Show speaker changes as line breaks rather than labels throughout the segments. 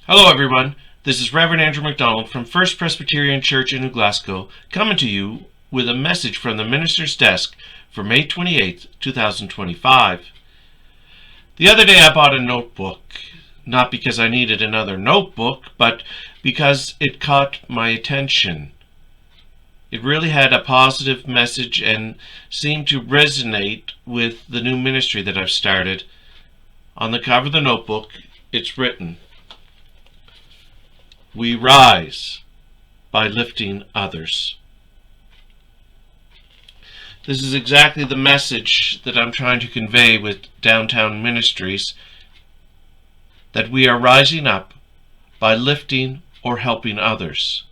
Hello everyone, this is Reverend Andrew MacDonald from First Presbyterian Church in Glasgow, coming to you with a message from the minister's desk for May 28th, 2025. The other day I bought a notebook, not because I needed another notebook, but because it caught my attention. It really had a positive message and seemed to resonate with the new ministry that I've started. On the cover of the notebook, it's written, "We rise by lifting others." This is exactly the message that I'm trying to convey with Downtown Ministries, that we are rising up by lifting or helping others.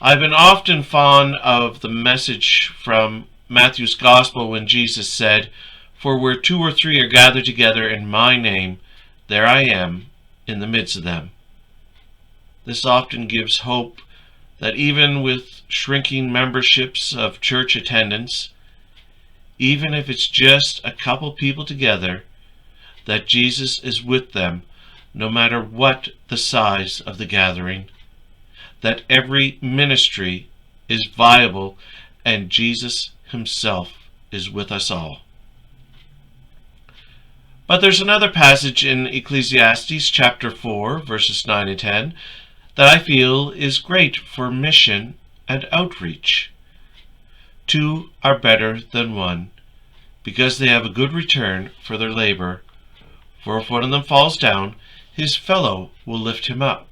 I've been often fond of the message from Matthew's Gospel when Jesus said, "For where 2 or 3 are gathered together in my name, there I am in the midst of them." This often gives hope that even with shrinking memberships of church attendance, even if it's just a couple people together, that Jesus is with them no matter what the size of the gathering, that every ministry is viable and Jesus himself is with us all. But there's another passage in Ecclesiastes chapter 4, verses 9 and 10, that I feel is great for mission and outreach. 2 are better than 1, because they have a good return for their labor. For if one of them falls down, his fellow will lift him up.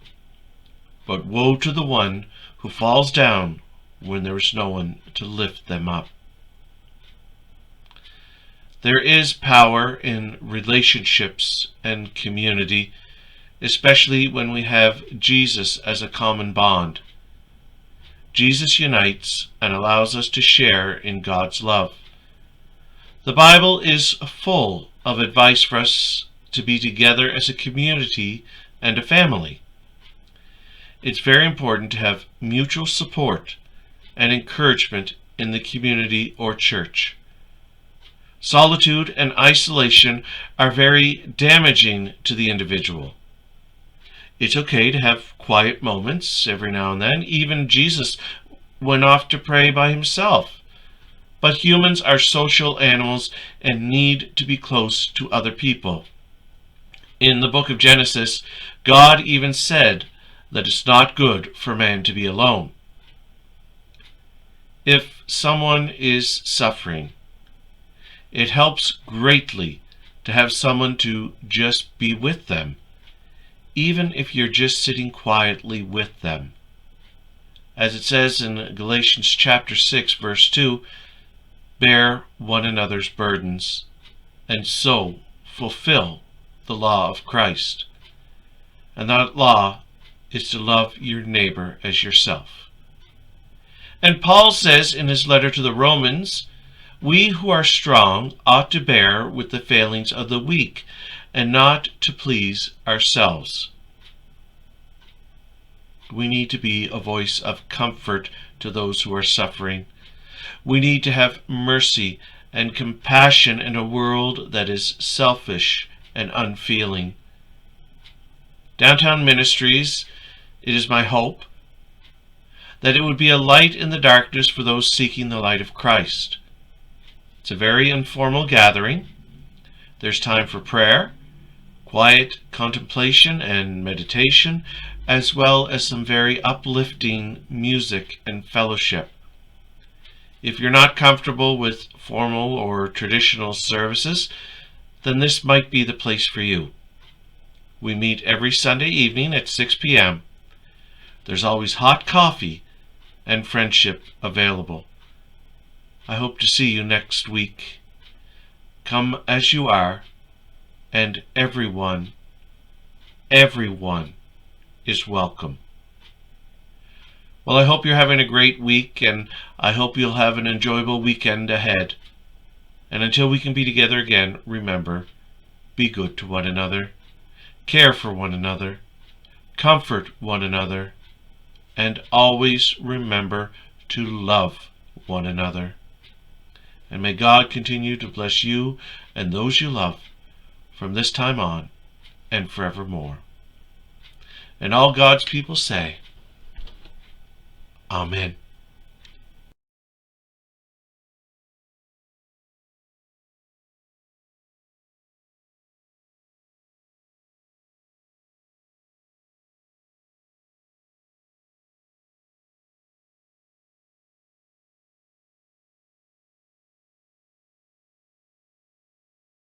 But woe to the one who falls down when there is no one to lift them up. There is power in relationships and community, especially when we have Jesus as a common bond. Jesus unites and allows us to share in God's love. The Bible is full of advice for us to be together as a community and a family. It's very important to have mutual support and encouragement in the community or church. Solitude and isolation are very damaging to the individual. It's okay to have quiet moments every now and then. Even Jesus went off to pray by himself. But humans are social animals and need to be close to other people. In the book of Genesis, God even said that it's not good for man to be alone. If someone is suffering, it helps greatly to have someone to just be with them, even if you're just sitting quietly with them. As it says in Galatians chapter 6, verse 2, "Bear one another's burdens, and so fulfill the law of Christ." And that law is to love your neighbor as yourself. And Paul says in his letter to the Romans, "We who are strong ought to bear with the failings of the weak, and not to please ourselves." We need to be a voice of comfort to those who are suffering. We need to have mercy and compassion in a world that is selfish and unfeeling. Downtown Ministries, it is my hope that it would be a light in the darkness for those seeking the light of Christ. It's a very informal gathering. There's time for prayer, quiet contemplation and meditation, as well as some very uplifting music and fellowship. If you're not comfortable with formal or traditional services, then this might be the place for you. We meet every Sunday evening at 6 p.m. There's always hot coffee and friendship available. I hope to see you next week. Come as you are, and everyone is welcome. Well, I hope you're having a great week, and I hope you'll have an enjoyable weekend ahead. And until we can be together again, remember, be good to one another, care for one another, comfort one another, and always remember to love one another. And may God continue to bless you and those you love from this time on and forevermore. And all God's people say, Amen.